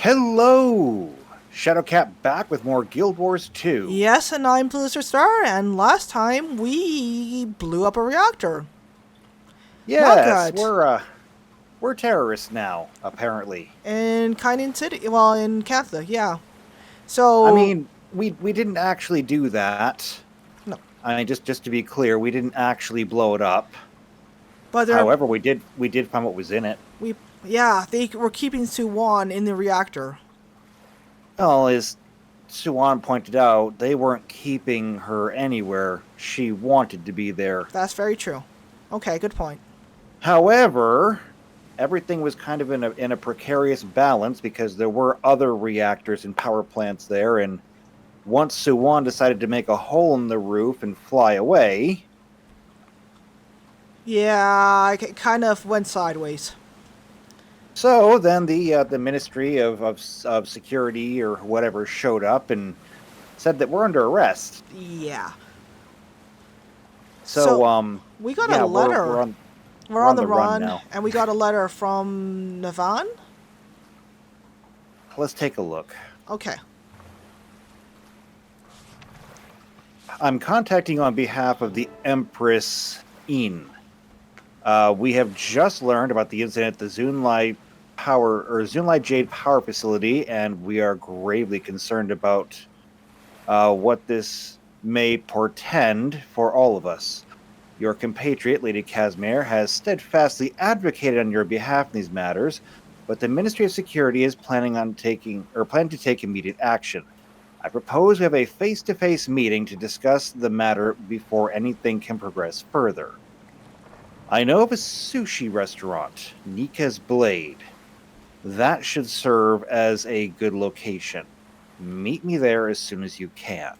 Hello! Shadowcat back with more Guild Wars 2. Yes, and I'm Blizzard Star, and last time we blew up a reactor. Not Yes, good. we're terrorists now, apparently. In Kynan City, well, in Katha, yeah. I So, mean, we didn't actually do that. no. I mean, just to be clear, we didn't actually blow it up. But However, we did find what was in it. they were keeping Suwon in the reactor. Well, as Suwan pointed out, they weren't keeping her anywhere. She wanted to be there. That's very true. Okay, good point. However, everything was kind of in a precarious balance because there were other reactors and power plants there, and once Suwan decided to make a hole in the roof and fly away, Yeah, it kind of went sideways. so then the Ministry of Security or whatever showed up and said that we're under arrest. Yeah. So we got yeah, a letter. we're on the run now. And we got a letter from Navan. Let's take a look. Okay. I'm contacting on behalf of the Empress In. We have just learned about the incident at the Zunlai Jade Power Facility, and we are gravely concerned about what this may portend for all of us. Your compatriot, Lady Casimir, has steadfastly advocated on your behalf in these matters, but the Ministry of Security is planning to take immediate action. I propose we have a face-to-face meeting to discuss the matter before anything can progress further. I know of a sushi restaurant, Nika's Blade. That should serve as a good location. Meet me there as soon as you can.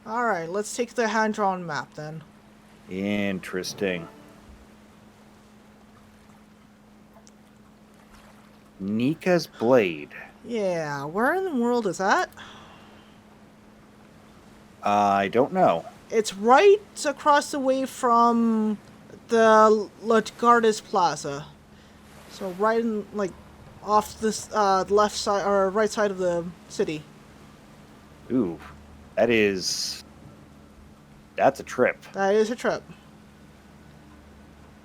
Alright, let's take the hand-drawn map then. Interesting. Nika's Blade. Yeah, where in the world is that? I don't know. It's right across the way from the Latgardas Plaza. So right in, like, off this left side, or right side of the city. Ooh, that's a trip. That is a trip.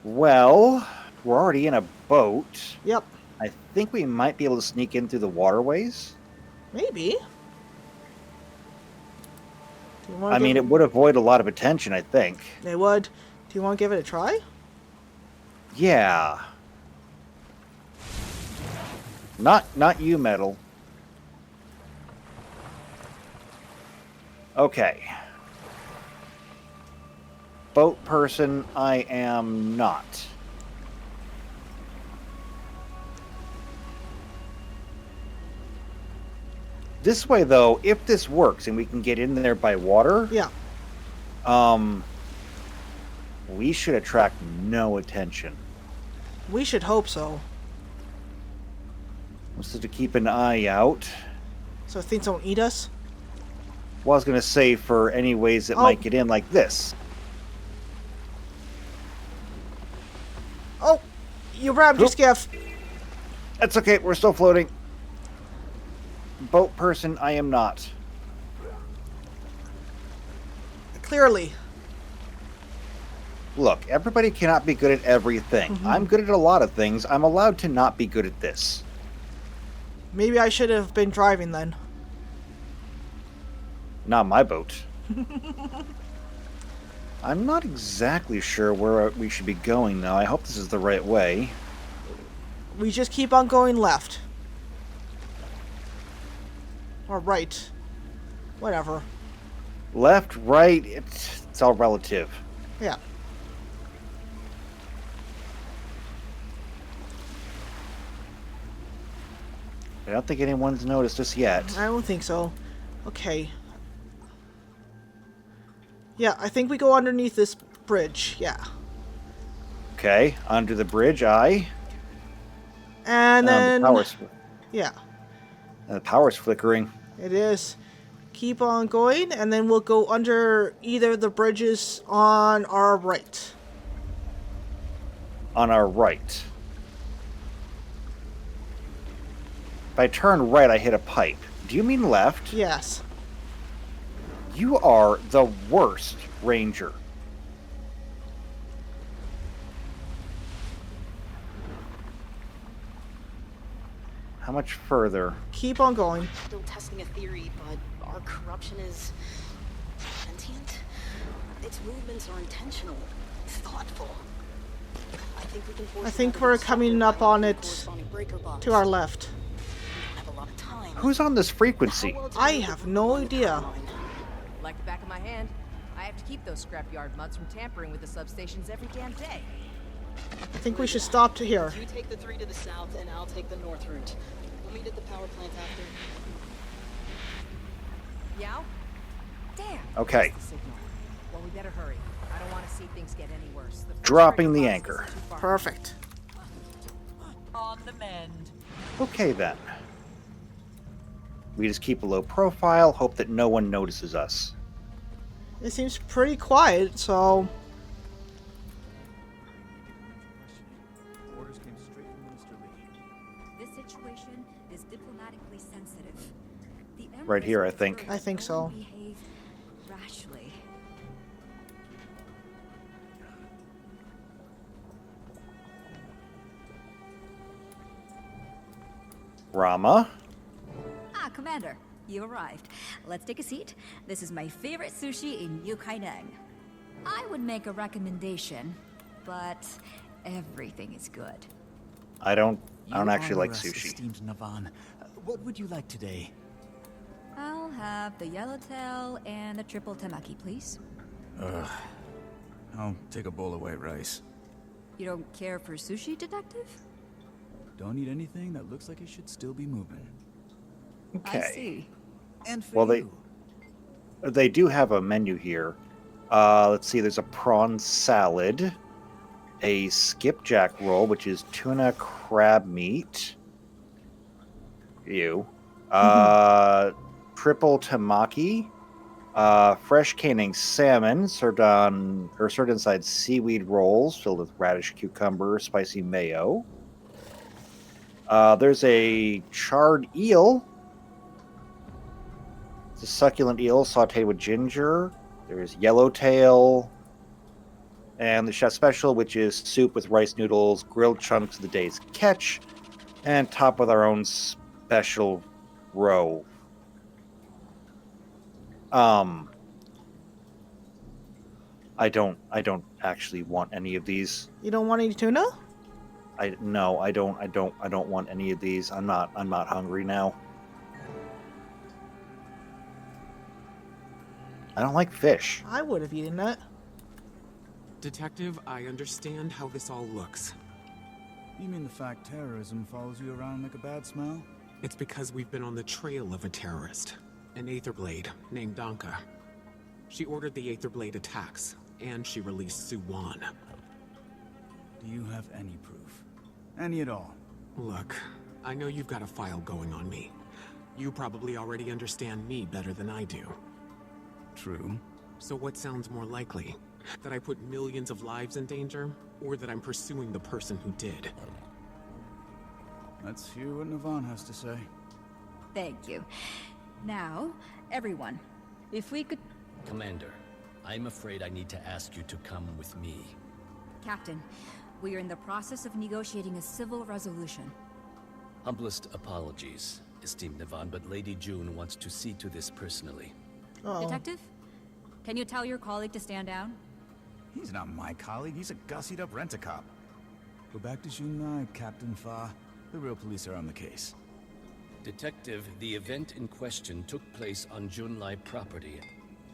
Well, we're already in a boat. Yep. I think we might be able to sneak in through the waterways. Maybe. I mean, it would avoid a lot of attention, I think. It would. Do you want to give it a try? Yeah. Not you, Metal. Okay. Boat person, I am not. This way, though, if this works and we can get in there by water, Yeah. We should attract no attention. We should hope so. So to keep an eye out. So things don't eat us? Well, I was going to say for any ways that might get in like this. Oh! You rammed your skiff! That's okay, we're still floating. Boat person, I am not. Clearly. Look, everybody cannot be good at everything. Mm-hmm. I'm good at a lot of things. I'm allowed to not be good at this. Maybe I should have been driving then. Not my boat. I'm not exactly sure where we should be going, though. I hope this is the right way. We just keep on going left. Or right. Whatever. Left, right, it's all relative. Yeah. I don't think anyone's noticed us yet. I don't think so. Okay. Yeah, I think we go underneath this bridge. Yeah. Okay, under the bridge, And then... yeah. The power's flickering. It is. Keep on going, and then we'll go under either of the bridges on our right. On our right. If I turn right, I hit a pipe. Do you mean left? Yes. You are the worst ranger. How much further? Keep on going. Still testing a theory, but our corruption is sentient. Its movements are intentional, thoughtful. I think we're coming up on it to our left. Who's on this frequency? I have no idea. Like the back of my hand. I have to keep those scrapyard mutts from tampering with the substations every damn day. I think we should stop to here. You take the 3 to the south, and I'll take the north route. We'll meet at the power plant after. Yow? Damn. Okay. That's the signal. Well, we better hurry. I don't want to see things get any worse. Dropping the anchor. Perfect. On the mend. Okay then. We just keep a low profile, hope that no one notices us. It seems pretty quiet, so... Orders came straight from Minister Lee. This situation is diplomatically sensitive. The Right here, I think. I think so. Behave rashly. Rama? Ah, Commander, you arrived. Let's take a seat. This is my favorite sushi in Yukaineng. I would make a recommendation, but everything is good. I don't You actually like honor us, sushi. esteemed Navan. What would you like today? I'll have the yellowtail and the triple temaki, please. Ugh. I'll take a bowl of white rice. You don't care for sushi, detective? Don't eat anything that looks like it should still be moving. Okay. I see. And for Well, you. they do have a menu here. Let's see, there's a prawn salad, a skipjack roll, which is tuna crab meat. Ew. Triple temaki, fresh canning salmon served inside seaweed rolls filled with radish, cucumber, spicy mayo. There's a charred eel. It's a succulent eel sauteed with ginger. There's yellowtail. And the chef special, which is soup with rice noodles, grilled chunks of the day's catch, and topped with our own special roe. I don't actually want any of these. You don't want any tuna? I don't want any of these. I'm not hungry now. I don't like fish. I would have eaten that. Detective, I understand how this all looks. You mean the fact terrorism follows you around like a bad smell? It's because we've been on the trail of a terrorist, an Aetherblade named Danka. She ordered the Aetherblade attacks, and she released Suwan. Do you have any proof? Any at all? Look, I know you've got a file going on me. You probably already understand me better than I do. True. So what sounds more likely? That I put millions of lives in danger, or that I'm pursuing the person who did? Let's hear what Navan has to say. Thank you. Now, everyone, if we could... Commander, I'm afraid I need to ask you to come with me. Captain, we are in the process of negotiating a civil resolution. Humblest apologies, esteemed Navan, but Lady June wants to see to this personally. Oh. Detective, can you tell your colleague to stand down? He's not my colleague, he's a gussied-up rent-a-cop. Go back to Junlai, Captain Fa. The real police are on the case. Detective, the event in question took place on Junlai property,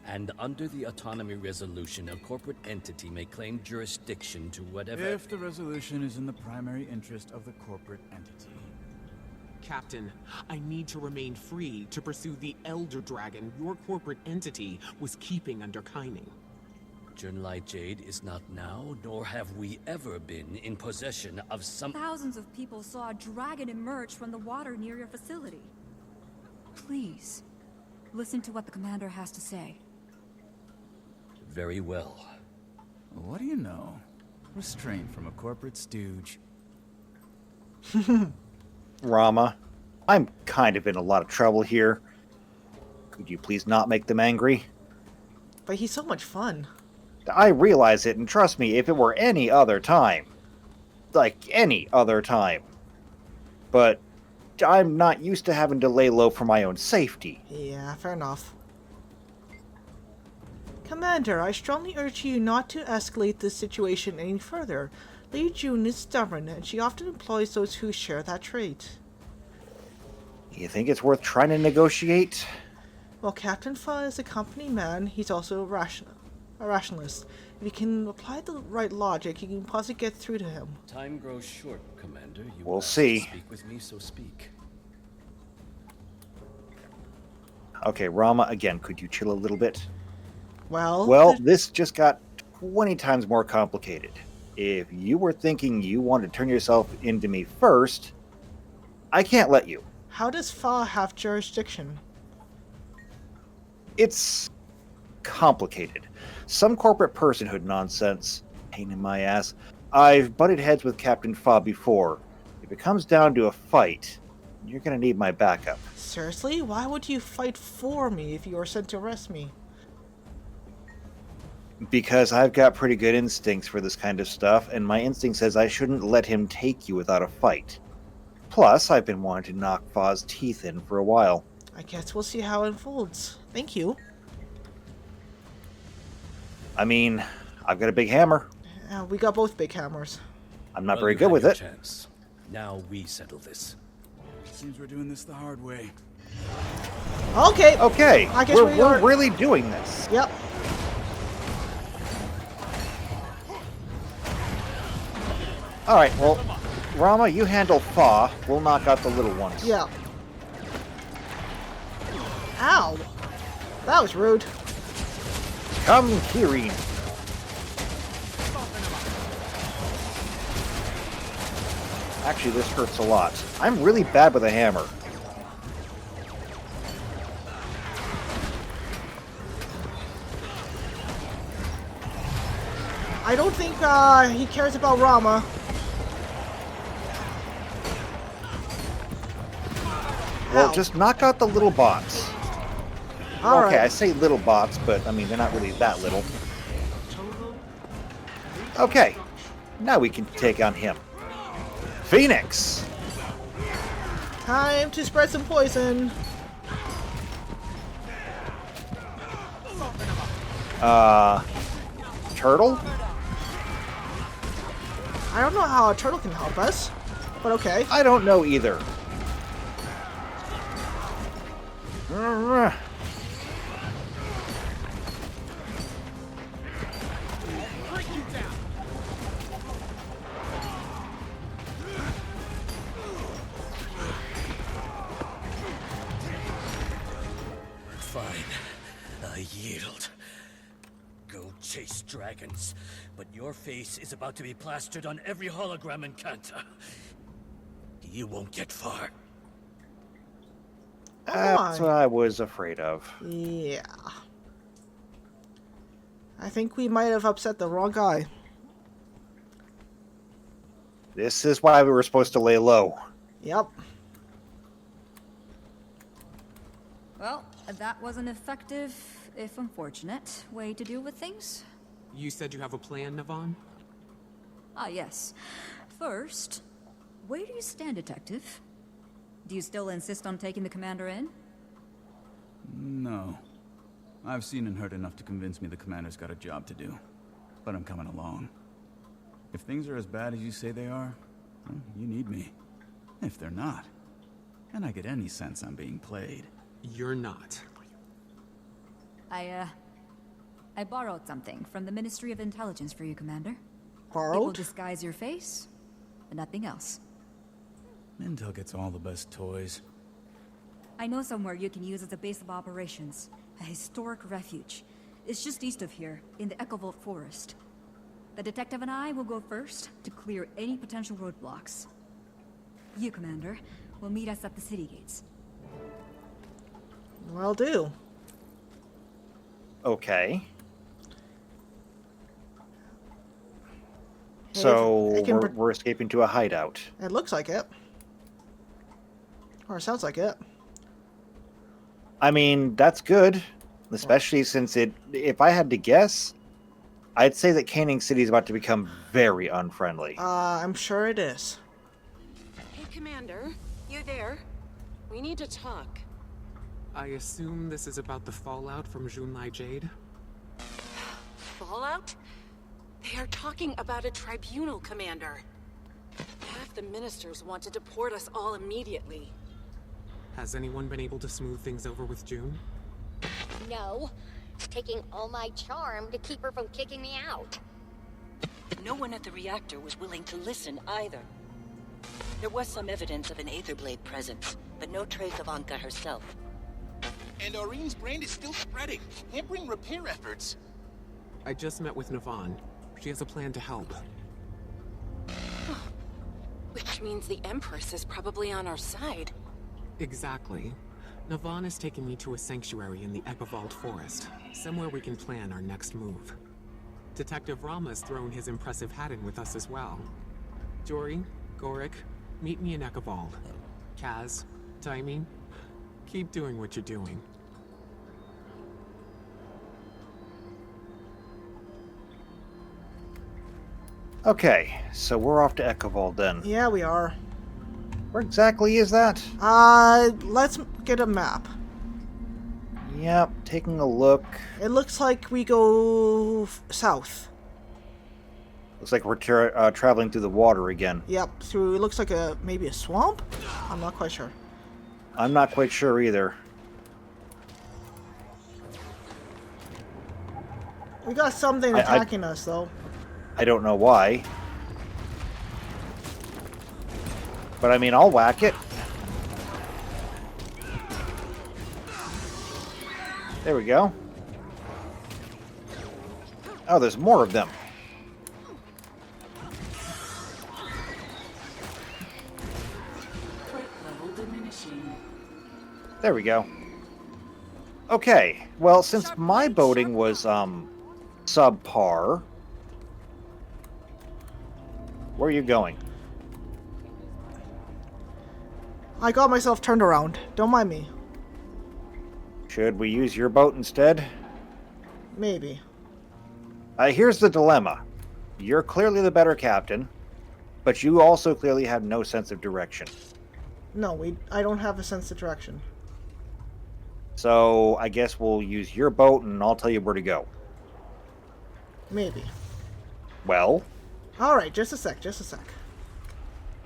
and under the autonomy resolution, a corporate entity may claim jurisdiction to whatever... If the resolution is in the primary interest of the corporate entity. Captain, I need to remain free to pursue the Elder Dragon your corporate entity was keeping under Kaining. Junlai Jade is not now, nor have we ever been, in possession of some... Thousands of people saw a dragon emerge from the water near your facility. Please, listen to what the commander has to say. Very well. What do you know? Restraint from a corporate stooge. Rama, I'm kind of in a lot of trouble here. Could you please not make them angry? But he's so much fun. I realize it, and trust me, if it were any other time, like any other time. But I'm not used to having to lay low for my own safety. Yeah, fair enough. Commander, I strongly urge you not to escalate this situation any further. Lady June is stubborn, and she often employs those who share that trait. You think it's worth trying to negotiate? While Captain Fa is a company man, he's also a rationalist. If you can apply the right logic, you can possibly get through to him. Time grows short, Commander. You We'll asked see. to speak with me, so speak. Okay, Rama, again, could you chill a little bit? Well, This just got 20 times more complicated. If you were thinking you wanted to turn yourself into me first, I can't let you. how does Fa have jurisdiction? It's complicated. Some corporate personhood nonsense. Pain in my ass. I've butted heads with Captain Fa before. If it comes down to a fight, you're gonna need my backup. Seriously? Why would you fight for me if you were sent to arrest me? Because I've got pretty good instincts for this kind of stuff, and my instinct says I shouldn't let him take you without a fight. Plus, I've been wanting to knock Fa's teeth in for a while. I guess we'll see how it unfolds. Thank you. I mean, I've got a big hammer. We got both big hammers. I'm not Well, very you good had with your it. chance. Now we settle this. Seems we're doing this the hard way. Okay. Okay, I guess we're we are- really doing this. Yep. Alright, well, Rama, you handle Fa. We'll knock out the little ones. Yeah. Ow. That was rude. Come, Kirin. Actually, this hurts a lot. I'm really bad with a hammer. I don't think he cares about Rama. Well, Ow. just knock out the little bots. All Okay, I right. say little bots, but I mean, they're not really that little. Okay, now we can take on him. Phoenix! Time to spread some poison. Turtle? I don't know how a turtle can help us, but okay. I don't know either. Fine. I yield. Go chase dragons. But your face is about to be plastered on every hologram in Kanta. You won't get far. That's what I was afraid of. Yeah. I think we might have upset the wrong guy. This is why we were supposed to lay low. Yep. Well, that was an effective, if unfortunate, way to deal with things. You said you have a plan, Navan? Ah, yes. First, where do you stand, Detective? Do you still insist on taking the commander in? No. I've seen and heard enough to convince me the commander's got a job to do. But I'm coming along. If things are as bad as you say they are, well, you need me. If they're not, and I get any sense I'm being played. You're not. I borrowed something from the Ministry of Intelligence for you, Commander. It will Borrowed? disguise your face, but nothing else. Intel gets all the best toys. I know somewhere you can use as a base of operations. A historic refuge. It's just east of here, in the Echovolt Forest. The detective and I will go first to clear any potential roadblocks. You, Commander, will meet us at the city gates. Will do. Okay. Hey, So I can we're escaping to a hideout. It looks like it. Or it sounds like it. I mean, that's good, especially since if I had to guess, I'd say that Caning City is about to become very unfriendly. I'm sure it is. Hey, Commander. You there? We need to talk. I assume this is about the fallout from Junlai Jade? Fallout? They are talking about a tribunal, Commander. Half the ministers want to deport us all immediately. Has anyone been able to smooth things over with June? No. It's taking all my charm to keep her from kicking me out. No one at the reactor was willing to listen either. There was some evidence of an Aetherblade presence, but no trace of Anka herself. And Aureen's brand is still spreading, hampering repair efforts. I just met with Navan. She has a plan to help. Which means the Empress is probably on our side. Exactly. Navan is taking me to a sanctuary in the Ekavald Forest, somewhere we can plan our next move. Detective Rama's thrown his impressive hat in with us as well. Jory, Gorik, meet me in Ekavald. Kaz, Taimi, keep doing what you're doing. Okay, so we're off to Ekavald then. Yeah, we are. Where exactly is that? Let's get a map. Yep, taking a look. It looks like we go south. Looks like we're traveling through the water again. Yep, through, it looks like maybe a swamp? I'm not quite sure. I'm not quite sure either. We got something attacking us, though. I don't know why. But I mean, I'll whack it. There we go. Oh, there's more of them. There we go. Okay, well, since my boating was, subpar... Where are you going? I got myself turned around. Don't mind me. Should we use your boat instead? Maybe. Here's the dilemma. You're clearly the better captain, but you also clearly have no sense of direction. No, I don't have a sense of direction. So, I guess we'll use your boat and I'll tell you where to go. Maybe. Well? Alright, just a sec.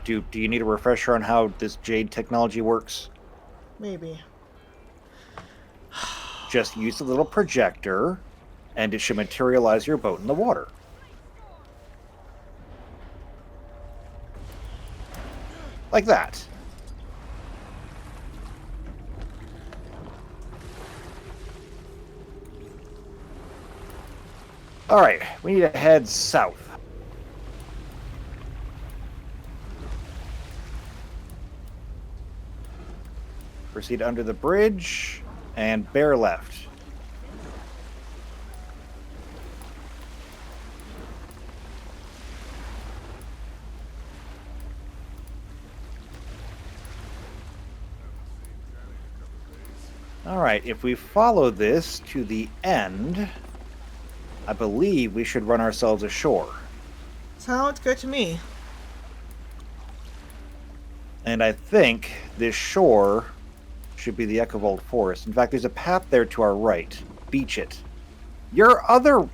Do you need a refresher on how this Jade technology works? Maybe. Just use the little projector, and it should materialize your boat in the water. Like that. Alright, we need to head south. Proceed under the bridge, and bear left. Alright, if we follow this to the end, I believe we should run ourselves ashore. Sounds good to me. And I think this shore should be the Ekavald Forest. In fact, there's a path there to our right. Beach it. Your other... You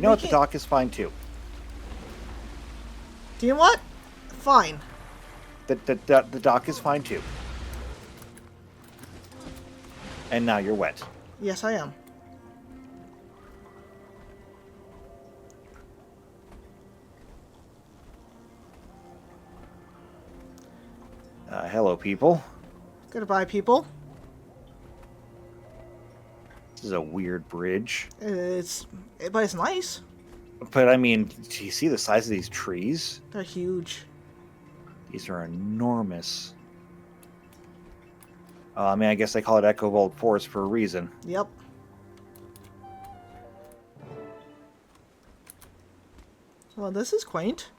know what? The dock is fine, too. Do you know what? Fine. The dock is fine, too. And now you're wet. Yes, I am. Hello, people. Goodbye, people. This is a weird bridge. But it's nice. But, I mean, do you see the size of these trees? They're huge. These are enormous. I mean, I guess they call it Ekavald Forest for a reason. Yep. Well, this is quaint.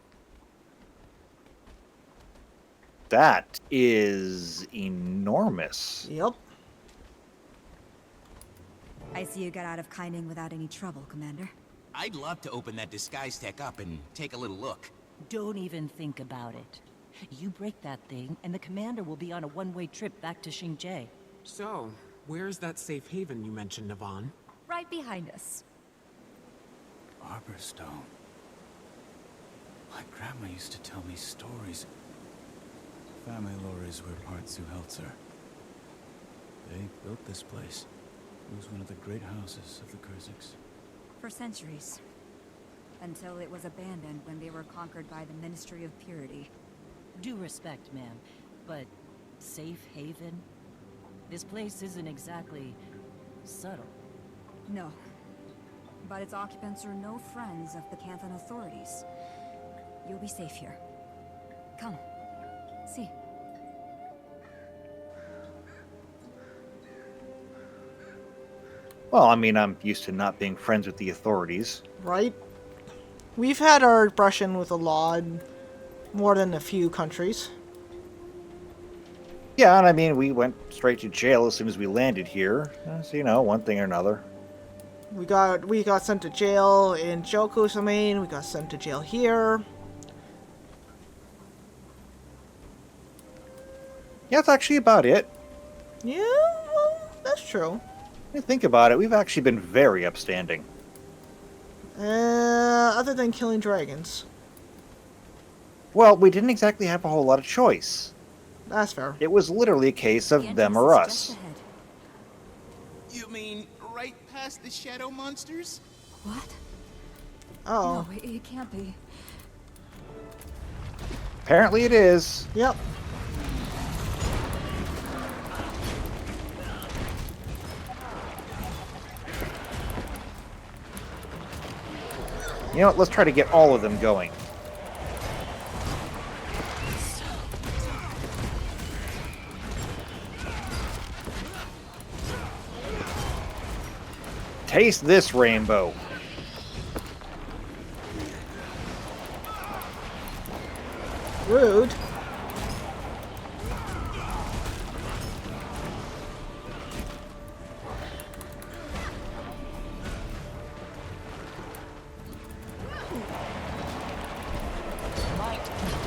That is enormous. Yep. I see you got out of Kaining without any trouble, Commander. I'd love to open that disguise tech up and take a little look. Don't even think about it. You break that thing, and the commander will be on a one-way trip back to Xingjie. So, where's that safe haven you mentioned, Navan? Right behind us. Arborstone. My grandma used to tell me stories. Family lore is where Partsu Heltzer. They built this place. It was one of the great houses of the Kurziks. For centuries. Until it was abandoned when they were conquered by the Ministry of Purity. Due respect, ma'am, but safe haven? This place isn't exactly subtle. No. But its occupants are no friends of the Canthan authorities. You'll be safe here. Come. See. Well, I mean, I'm used to not being friends with the authorities. Right? We've had our brush-in with the law in more than a few countries. Yeah, and I mean, we went straight to jail as soon as we landed here. So, you know, one thing or another. We got sent to jail in Jokusamain. We got sent to jail here. Yeah, that's actually about it. Yeah, well, that's true. When you think about it, we've actually been very upstanding. Other than killing dragons. Well, we didn't exactly have a whole lot of choice. That's fair. It was literally a case of them or us. You mean right past the shadow monsters? What? Oh. No, it can't be. Apparently it is. Yep. You know what, let's try to get all of them going. Taste this rainbow. Rude.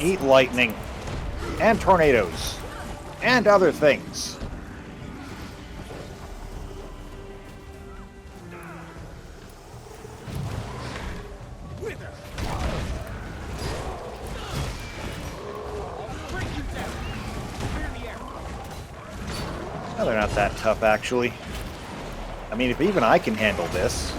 Eat lightning. And tornadoes. And other things. No, they're not that tough, actually. I mean, if even I can handle this.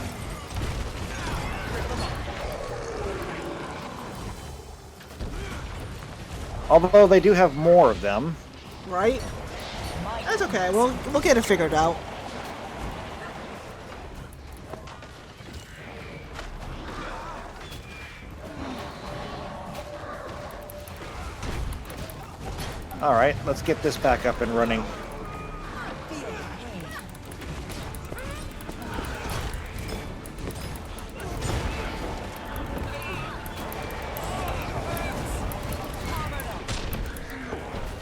Although they do have more of them. Right? That's okay. We'll get it figured out. Alright, let's get this back up and running.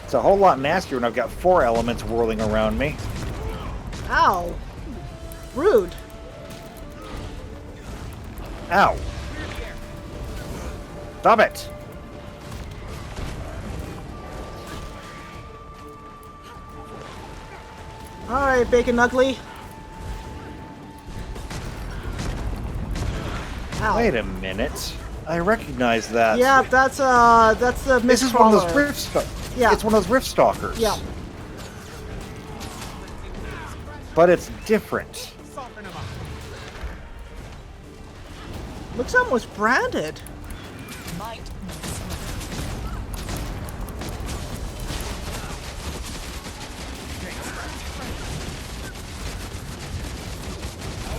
It's a whole lot nastier when I've got 4 elements whirling around me. Ow. Rude. Ow. Stop it! Alright, Bacon Ugly. Ow. Wait a minute. I recognize that. Yeah, that's the This is one of those Mistcrawler. rift stalkers. Yeah. It's one of those rift stalkers. Yeah. But it's different. Looks almost branded.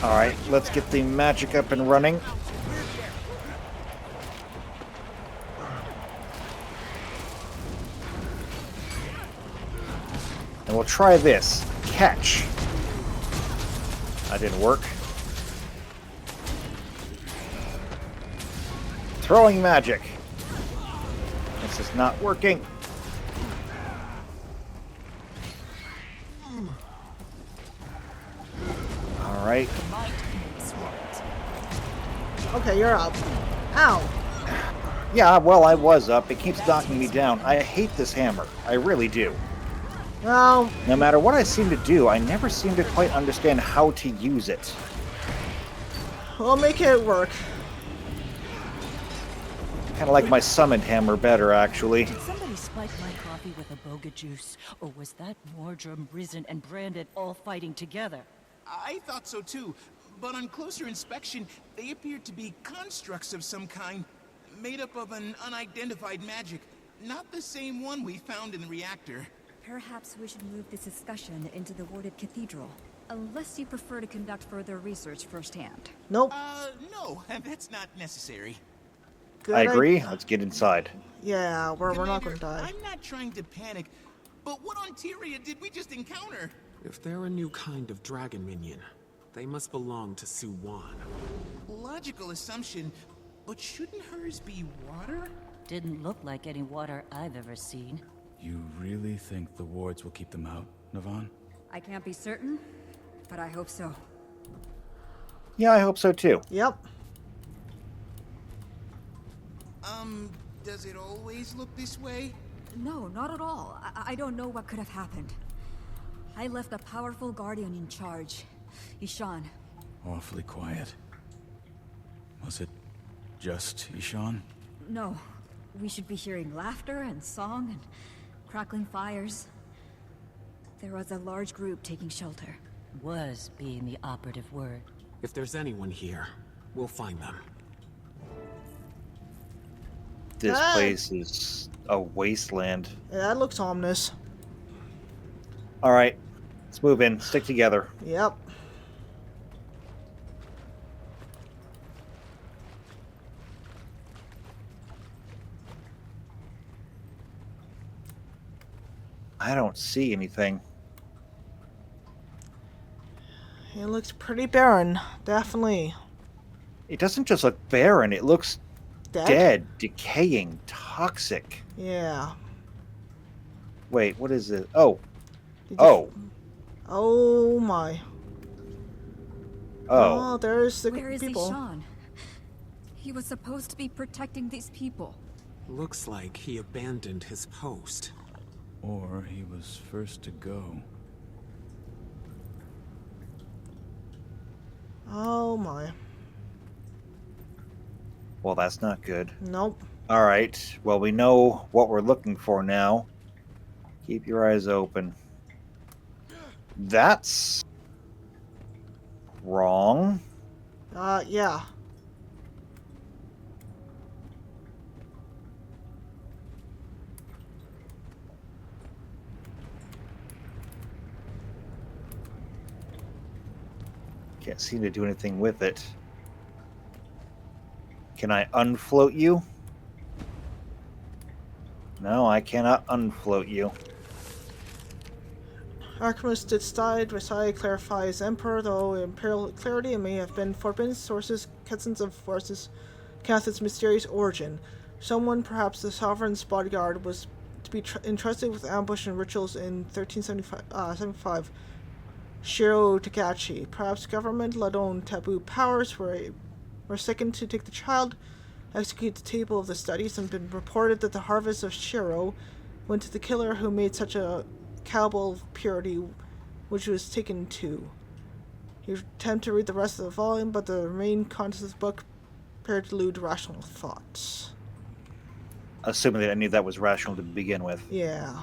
Alright, let's get the magic up and running. And we'll try this. Catch. That didn't work. Throwing magic. This is not working. right. Might makes right. Okay, you're up. Ow. Yeah, well, I was up. It keeps knocking me down. I hate this hammer. I really do. Well, No matter what I seem to do, I never seem to quite understand how to use it. we'll make it work. Kind of like my summoned hammer better, actually. Did somebody spike my coffee with a boga juice? Or was that Mordrum, Risen, and Brandon all fighting together? I thought so too, but on closer inspection, they appeared to be constructs of some kind, made up of an unidentified magic. Not the same one we found in the reactor. Perhaps we should move this discussion into the warded cathedral. Unless you prefer to conduct further research firsthand. Nope. No, that's not necessary. Good I agree. Let's get inside. Yeah, we're not Commander, gonna die. I'm not trying to panic, but what on Tyria did we just encounter? If they're a new kind of dragon minion, they must belong to Suwan. Logical assumption, but shouldn't hers be water? Didn't look like any water I've ever seen. You really think the wards will keep them out, Navan? I can't be certain, but I hope so. Yeah, I hope so too. Yep. Does it always look this way? No, not at all. I don't know what could have happened. I left a powerful guardian in charge, Ishan. Awfully quiet. Was it just Ishan? No, we should be hearing laughter and song and crackling fires. There was a large group taking shelter. Was being the operative word. If there's anyone here, we'll find them. This Ah. place is a wasteland. Yeah, that looks ominous. All right, let's move in. Stick together. Yep. I don't see anything. It looks pretty barren. Definitely. It doesn't just look barren. It looks dead, decaying, toxic. Yeah. Wait, what is it? Oh. Did you- Oh. Oh my. Oh. Oh, there's the Where is people. Ishan? He was supposed to be protecting these people. Looks like he abandoned his post. Or he was first to go. Oh my. Well, that's not good. Nope. All right. Well, we know what we're looking for now. Keep your eyes open. That's wrong. Yeah. Can't seem to do anything with it. Can I unfloat you? No, I cannot unfloat you. Archimus did side by side clarifies Emperor, though Imperial clarity may have been forbidden sources, Ketsons of forces, cast its mysterious origin. Someone, perhaps the Sovereign's bodyguard, was to be entrusted with ambush and rituals in 1375. Shiro Takachi. Perhaps government-led own taboo powers were second to take the child, execute the table of the studies, and been reported that the harvest of Shiro went to the killer who made such a cannibal of purity, which was taken to. He attempted to read the rest of the volume, but the main contents of the book appeared to elude rational thoughts. Assuming that any of that was rational to begin with. Yeah.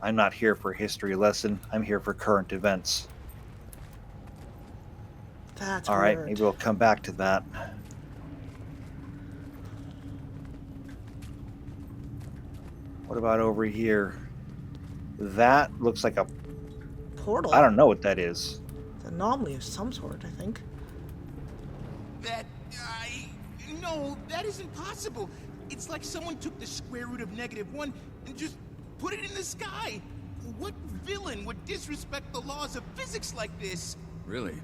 I'm not here for a history lesson. I'm here for current events. That's all right, weird. maybe we'll come back to that. What about over here? That looks like a portal. I don't know what that is. It's an anomaly of some sort, I think. No, that isn't possible. It's like someone took the square root of -1 and just put it in the sky. What villain would disrespect the laws of physics like this? Really?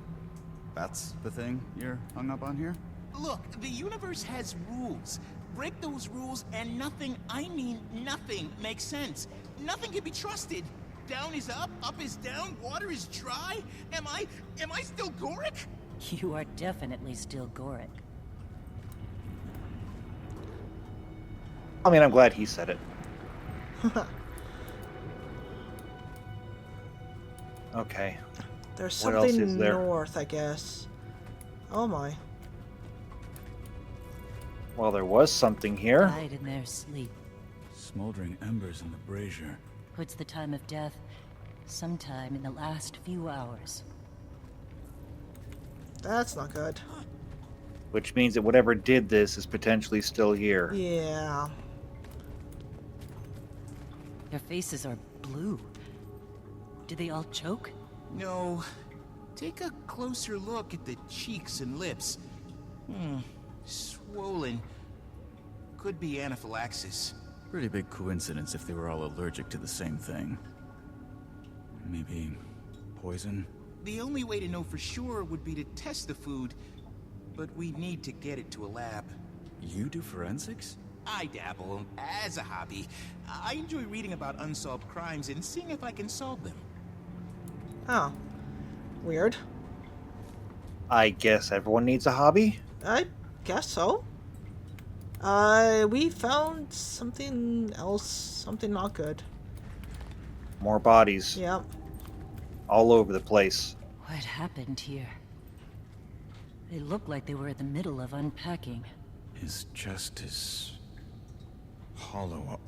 That's the thing you're hung up on here? Look, the universe has rules. Break those rules and nothing, I mean nothing, makes sense. Nothing can be trusted. Down is up, up is down, water is dry. Am I still Goric? You are definitely still Goric. I mean, I'm glad he said it. Okay. There's What else something is there? north, I guess. Oh my. Well, there was something here. Died in their sleep. Smoldering embers in the brazier. Puts the time of death sometime in the last few hours. That's not good. Which means that whatever did this is potentially still here. Yeah. Their faces are blue. Did they all choke? No. Take a closer look at the cheeks and lips. Swollen. Could be anaphylaxis. Pretty big coincidence if they were all allergic to the same thing. Maybe poison? The only way to know for sure would be to test the food, but we need to get it to a lab. You do forensics? I dabble, as a hobby. I enjoy reading about unsolved crimes and seeing if I can solve them. Oh. Weird. I guess everyone needs a hobby. I guess so. We found something else, something not good. More bodies. Yep. All over the place. What happened here? They look like they were in the middle of unpacking. His chest is hollow.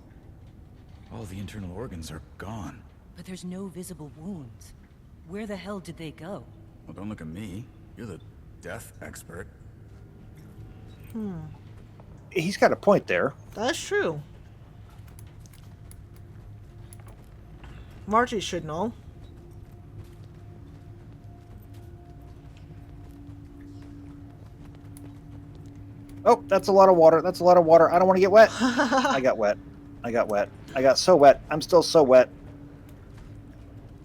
All the internal organs are gone. But there's no visible wounds. Where the hell did they go? Well, don't look at me. You're the death expert. He's got a point there. That's true. Margie should know. Oh, that's a lot of water. That's a lot of water. I don't want to get wet. I got wet. I got wet. I got so wet. I'm still so wet.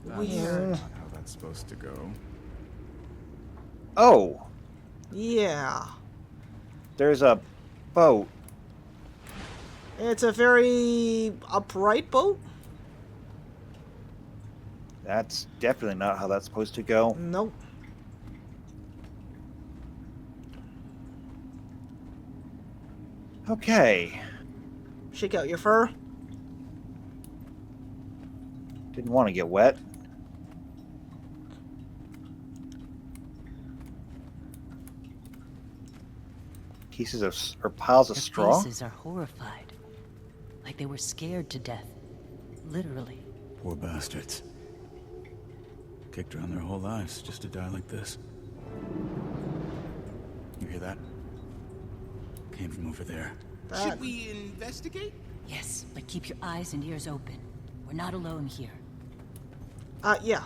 Weird. Not how that's supposed to go. Oh, Yeah. there's a boat. It's a very upright boat. That's definitely not how that's supposed to go. Nope. Okay. Shake out your fur. Didn't want to get wet. Pieces of or piles of Their straw. faces are horrified. Like they were scared to death. Literally. Poor bastards. Kicked around their whole lives just to die like this. You hear that? Came from over there. Should we investigate? Yes, but keep your eyes and ears open. We're not alone here. Yeah.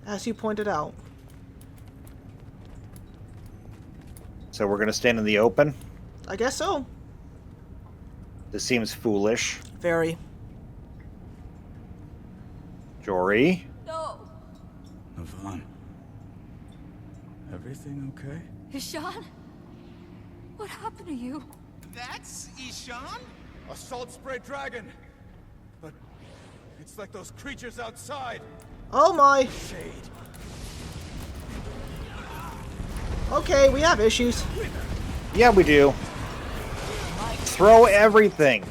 As you pointed out. So we're gonna stand in the open. I guess so. This seems foolish. Very. Jory. No! Navan. Everything okay? Ishan? What happened to you? That's Ishan? A salt spray dragon. But it's like those creatures outside. Oh my. Shade. Okay, we have issues. Yeah, we do. Throw everything.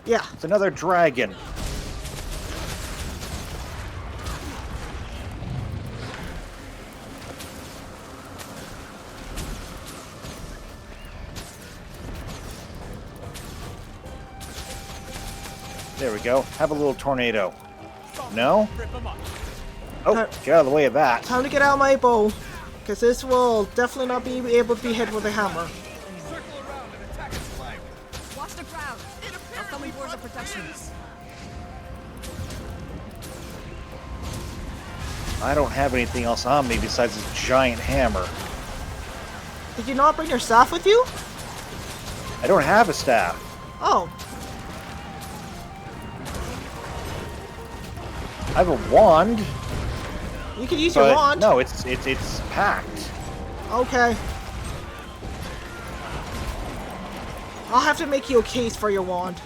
Yeah. It's another dragon. There we go. Have a little tornado. No? Oh, get out of the way of that. Time to get out my bow. Because this will definitely not be able to be hit with a hammer. Watch the crowd. I'll summon boards of protection. I don't have anything else on me besides this giant hammer. Did you not bring your staff with you? I don't have a staff. Oh. I have a wand. You can use your But wand. no, it's packed. Okay. I'll have to make you a case for your wand.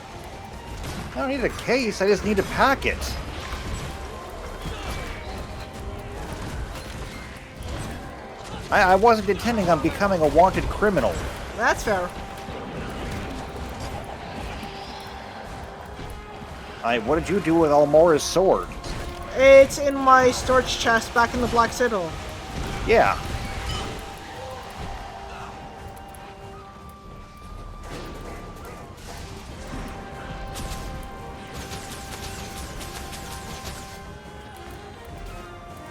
I don't need a case. I just need to pack it. I wasn't intending on becoming a wanted criminal. That's fair. What did you do with Almora's sword? It's in my storage chest back in the Black Citadel. Yeah.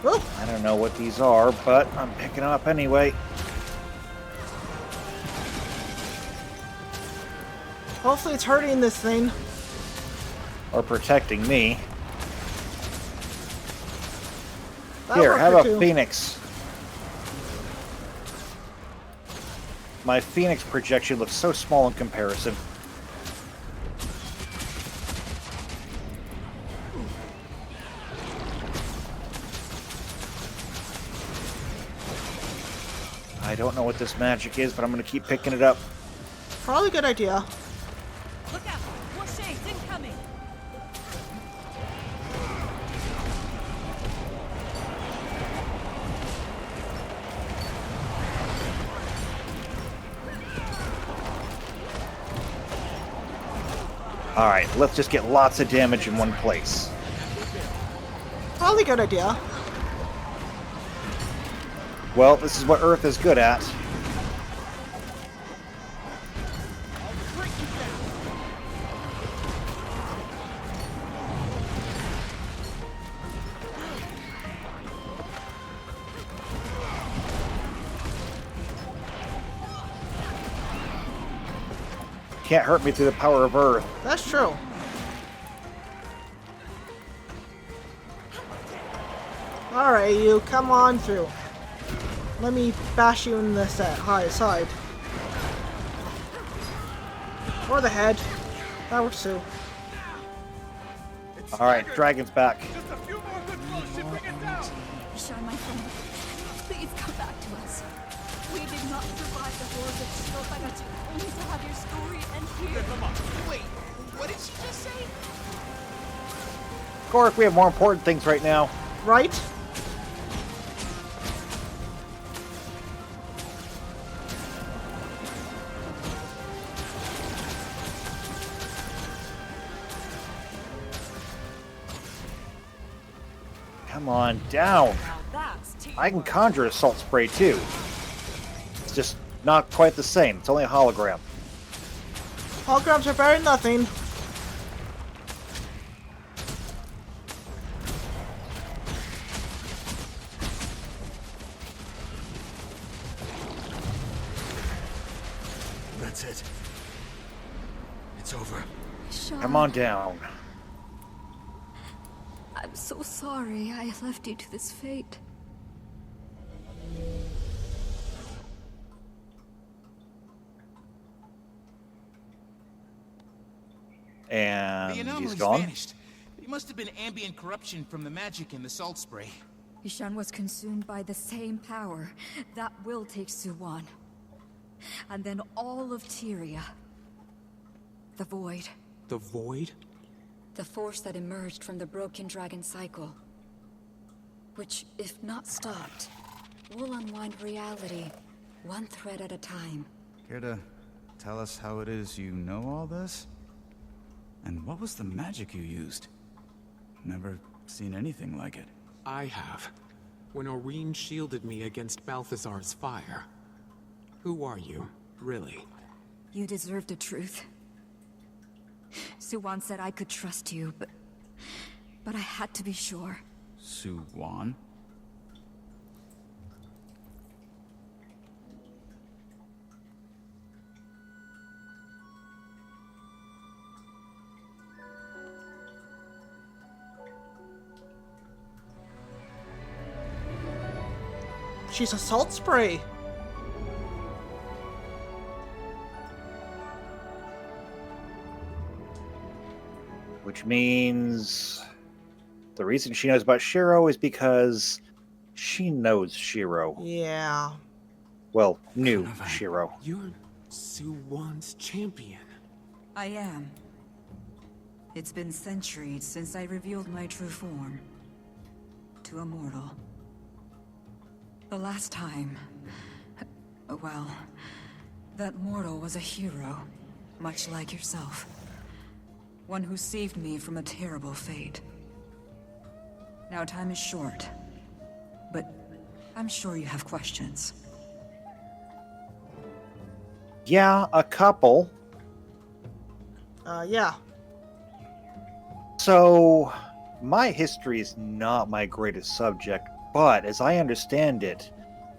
Oh. I don't know what these are, but I'm picking them up anyway. Hopefully it's hurting this thing. Or protecting me. That Here, worked have for a two. phoenix. My phoenix projection looks so small in comparison. I don't know what this magic is, but I'm going to keep picking it up. Probably a good idea. Look out! More shades incoming! Alright, let's just get lots of damage in one place. Probably a good idea. Well, this is what Earth is good at. Can't hurt me through the power of Earth. That's true. Alright, you come on through. Let me bash you in the high side. Or the head. That works too. Alright, Dragon's back. Sean, my friend, please come back to us. We did not survive the horrors of Shirofagachi only to have your story end here. Wait, what did she just say? Of course, we have more important things right now. Right? Come on, down. I can conjure a salt spray too. It's just not quite the same. It's only a hologram. Holograms are better than nothing. That's it. It's over. Sean, Come on down. I'm so sorry I left you to this fate. And The he's anomaly's gone. vanished. It must have been ambient corruption from the magic in the salt spray. Ishan was consumed by the same power that will take Suwon. And then all of Tyria. The Void. The Void? The force that emerged from the broken dragon cycle. Which, if not stopped, will unwind reality, one thread at a time. Care to tell us how it is you know all this? And what was the magic you used? Never seen anything like it. I have. When Aurene shielded me against Balthazar's fire. Who are you, really? You deserve the truth. Suwon said I could trust you, but I had to be sure. Suwon? She's a salt spray. Which means the reason she knows about Shiro is because she knows Shiro. Yeah. Well, knew Shiro. You're Suwon's champion. I am. It's been centuries since I revealed my true form to a mortal. The last time... well, that mortal was a hero, much like yourself. One who saved me from a terrible fate. Now time is short, but I'm sure you have questions. Yeah, a couple. Yeah. So, my history is not my greatest subject, but as I understand it,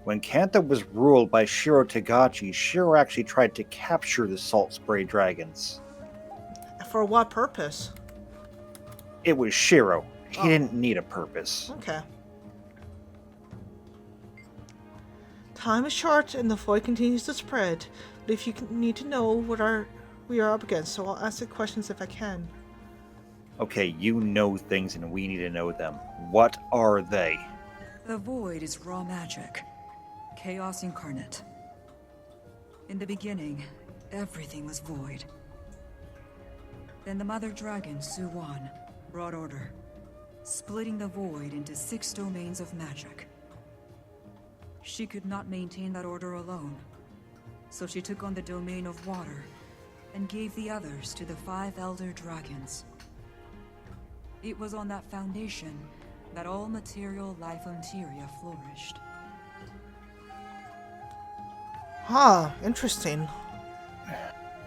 when Kantha was ruled by Shiro Tagachi, Shiro actually tried to capture the salt spray dragons. For what purpose? It was Shiro. He Oh. didn't need a purpose. Okay. Time is short and the void continues to spread, but if you need to know what we are up against, so I'll ask the questions if I can. Okay, you know things and we need to know them. What are they? The void is raw magic. Chaos incarnate. In the beginning, everything was void. Then the mother dragon, Su-Wan, brought order, splitting the void into 6 domains of magic. She could not maintain that order alone, so she took on the domain of water and gave the others to the 5 elder dragons. It was on that foundation that all material life on Tyria flourished. Huh, interesting.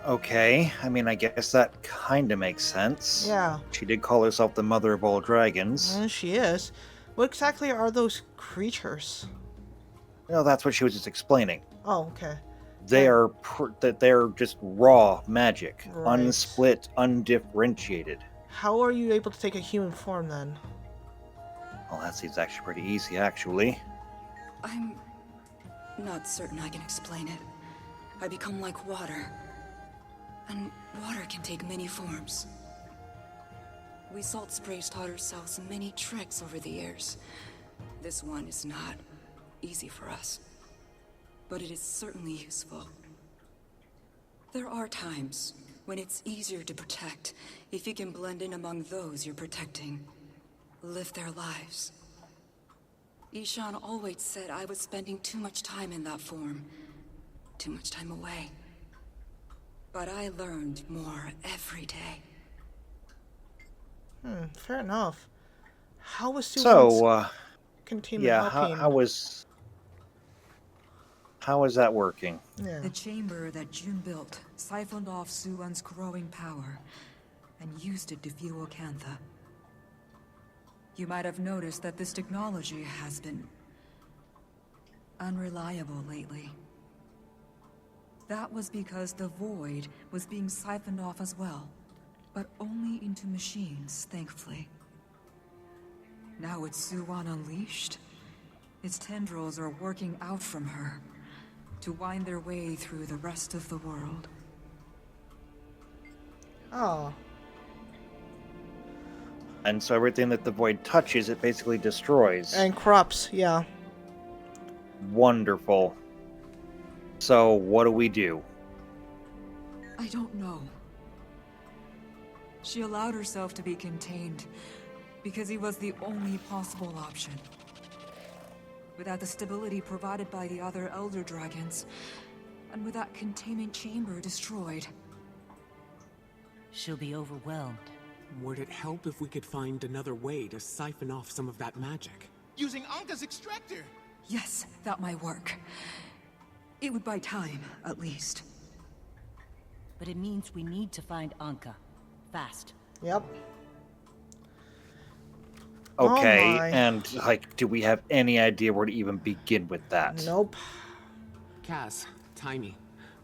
Okay, I mean, I guess that kind of makes sense. Yeah. She did call herself the mother of all dragons. And she is. What exactly are those creatures? Well, that's what she was just explaining. Oh, okay. They're just raw magic, Right. unsplit, undifferentiated. How are you able to take a human form then? Well, that seems actually pretty easy, actually. I'm not certain I can explain it. I become like water. And water can take many forms. We Salt Sprays taught ourselves many tricks over the years. This one is not easy for us, but it is certainly useful. There are times when it's easier to protect if you can blend in among those you're protecting, live their lives. Ishan always said I was spending too much time in that form, too much time away. But I learned more every day. Fair enough. How was So, containment yeah, helping? how was that working? Yeah. The chamber that June built siphoned off Su-Wan's growing power and used it to fuel Kantha. You might have noticed that this technology has been unreliable lately. That was because the void was being siphoned off as well, but only into machines, thankfully. Now with Su-Wan unleashed, its tendrils are working out from her to wind their way through the rest of the world. Oh. And so everything that the void touches, it basically destroys. And corrupts, yeah. Wonderful. So, what do we do? I don't know. She allowed herself to be contained because he was the only possible option. Without the stability provided by the other Elder Dragons, and with that containment chamber destroyed. She'll be overwhelmed. Would it help if we could find another way to siphon off some of that magic? Using Anka's extractor! Yes, that might work. It would buy time, at least. But it means we need to find Anka. Fast. Yep. Okay, Oh my. and, like, do we have any idea where to even begin with that? Nope. Cass, Tiny,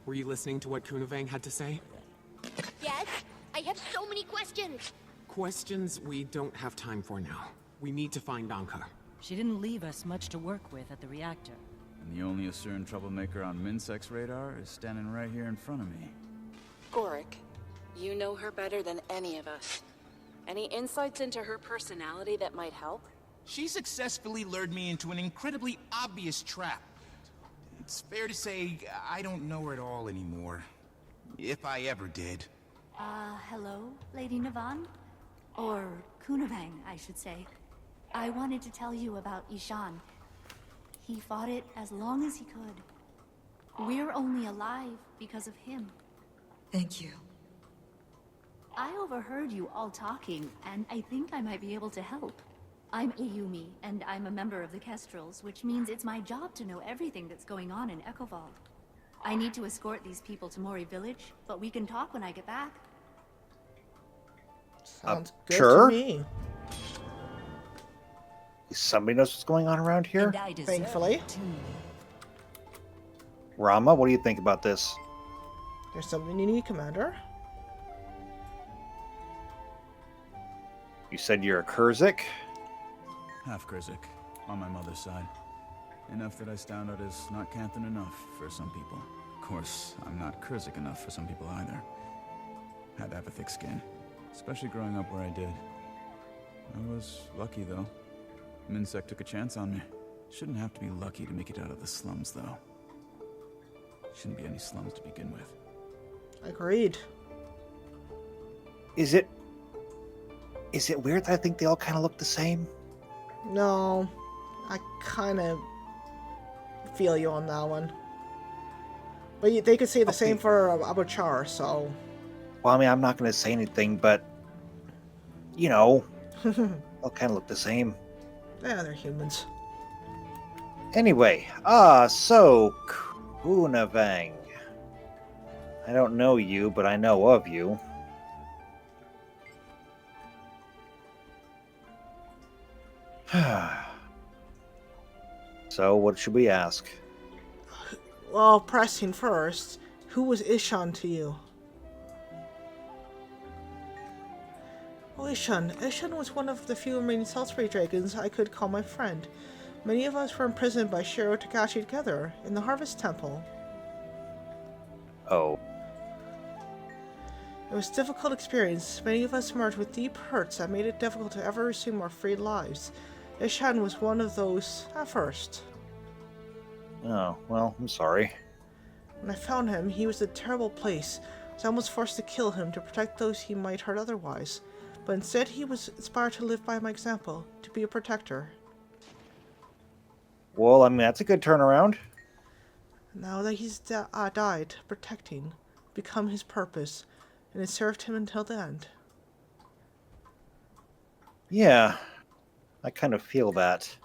were you listening to what Kunavang had to say? Yes? I have so many questions. Questions we don't have time for now. We need to find Anka. She didn't leave us much to work with at the reactor. And the only Asuran troublemaker on Minsec's radar is standing right here in front of me. Gorik, you know her better than any of us. Any insights into her personality that might help? She successfully lured me into an incredibly obvious trap. It's fair to say I don't know her at all anymore. If I ever did. Hello, Lady Navan? Or Kunavang, I should say. I wanted to tell you about Ishan. He fought it as long as he could. We're only alive because of him. Thank you. I overheard you all talking, and I think I might be able to help. I'm Ayumi, and I'm a member of the Kestrels, which means it's my job to know everything that's going on in Echovald. I need to escort these people to Mori Village, but we can talk when I get back. Sounds good sure. to me. Somebody knows what's going on around here? Thankfully. Rama, what do you think about this? There's something you need, Commander. You said you're a Kurzik? Half Kurzik, on my mother's side. Enough that I stand out as not Canthan enough for some people. Of course, I'm not Kurzik enough for some people either. Had to have a thick skin, especially growing up where I did. I was lucky, though. Minsec took a chance on me. Shouldn't have to be lucky to make it out of the slums, though. Shouldn't be any slums to begin with. Agreed. Is it weird that I think they all kind of look the same? No, I kind of feel you on that one. But they could say the same for Abachar, so... Well, I mean, I'm not going to say anything, but... You know, all kind of look the same. Yeah, they're humans. Anyway, so... Kunavang. I don't know you, but I know of you. So, what should we ask? Well, pressing first, who was Ishan to you? Oh, Ishan. Ishan was one of the few remaining Saltspray dragons I could call my friend. Many of us were imprisoned by Shiro Takashi together in the Harvest Temple. Oh. It was a difficult experience. Many of us emerged with deep hurts that made it difficult to ever resume our free lives. Ishan was one of those at first. Oh, well, I'm sorry. When I found him, he was in a terrible place. I was almost forced to kill him to protect those he might hurt otherwise. But instead, he was inspired to live by my example, to be a protector. Well, I mean, that's a good turnaround. Now that he's died, protecting become his purpose, and it served him until the end. Yeah, I kind of feel that.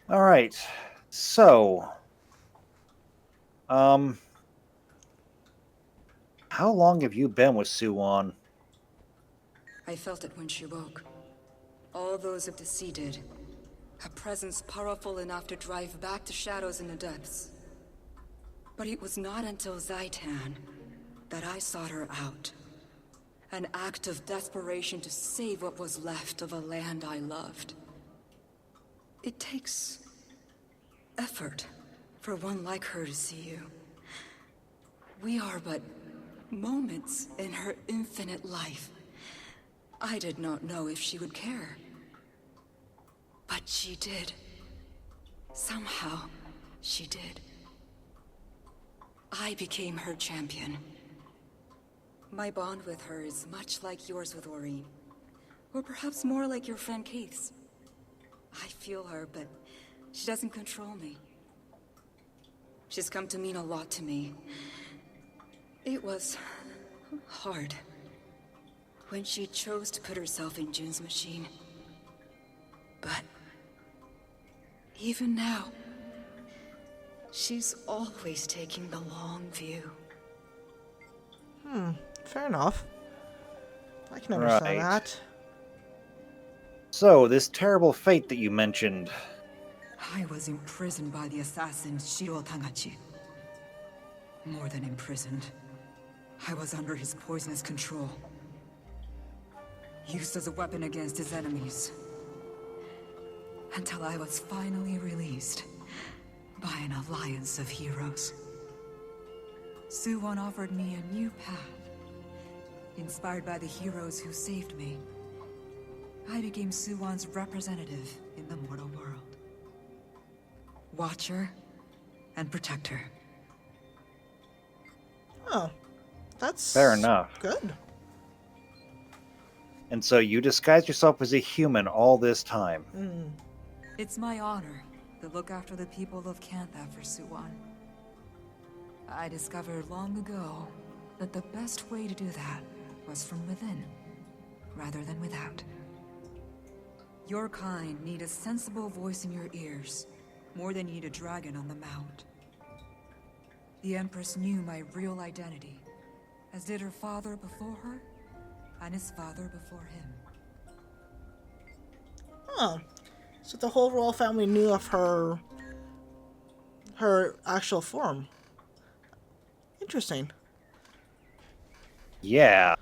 All right, so, how long have you been with Suwon? I felt it when she woke. All those of the sea did. Her presence powerful enough to drive back the shadows in the depths. But it was not until Zaitan that I sought her out. An act of desperation to save what was left of a land I loved. It takes effort for one like her to see you. We are but moments in her infinite life. I did not know if she would care. But she did. Somehow, she did. I became her champion. My bond with her is much like yours with Aureen. Or perhaps more like your friend Keith's. I feel her, but she doesn't control me. She's come to mean a lot to me. It was hard when she chose to put herself in June's machine. But even now, she's always taking the long view. Fair enough. I can understand that. So, this terrible fate that you mentioned. I was imprisoned by the assassin Shiro Tangachi. More than imprisoned. I was under his poisonous control. Used as a weapon against his enemies. Until I was finally released by an alliance of heroes. Suwon offered me a new path. Inspired by the heroes who saved me, I became Suwon's representative in the mortal world. Watcher and protector. Oh, that's fair enough. Good. And so you disguised yourself as a human all this time. It's my honor to look after the people of Cantha for Suwan. I discovered long ago that the best way to do that was from within, rather than without. Your kind need a sensible voice in your ears, more than you need a dragon on the mount. The Empress knew my real identity, as did her father before her, and his father before him. Oh, so the whole royal family knew of her actual form. Interesting. Yeah.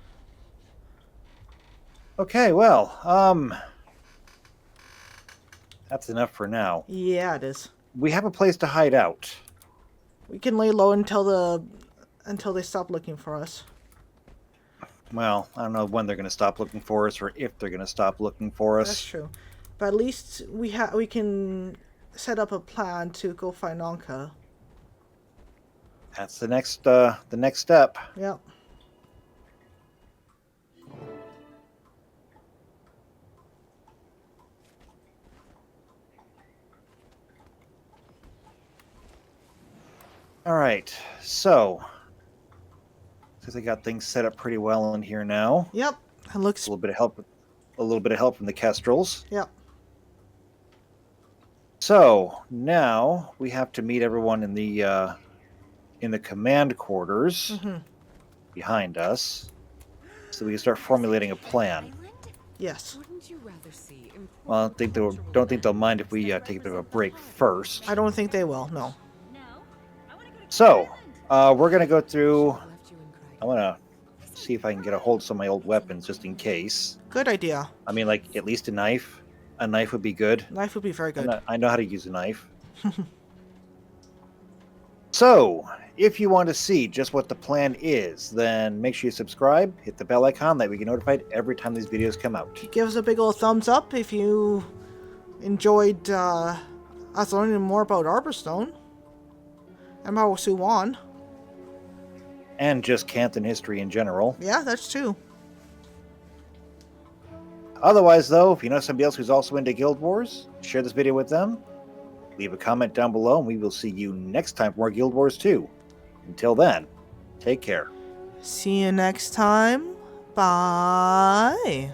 Okay, well, that's enough for now. Yeah, it is. We have a place to hide out. We can lay low until they stop looking for us. Well, I don't know when they're going to stop looking for us or if they're going to stop looking for us. That's true. But at least we can set up a plan to go find Anka. That's the next step. Yep. All right. So, since I got things set up pretty well in here now. Yep. It looks a little bit of help from the Kestrels. Yep. So, now we have to meet everyone in the command quarters behind us, so we can start formulating a plan. Yes. Well, I don't think they'll mind if we take a bit of a break first. I don't think they will. No. So, we're gonna go through. I want to see if I can get a hold of some of my old weapons just in case. Good idea. I mean, like at least a knife. A knife would be good. Knife would be very good. I know how to use a knife. So, if you want to see just what the plan is, then make sure you subscribe, hit the bell icon, that we get notified every time these videos come out. Give us a big old thumbs up if you enjoyed us learning more about Arborstone and about Suwan. And just Canton history in general. Yeah, that's true. Otherwise, though, if you know somebody else who's also into Guild Wars, share this video with them. Leave a comment down below, and we will see you next time for more Guild Wars 2. Until then, take care. See you next time. Bye.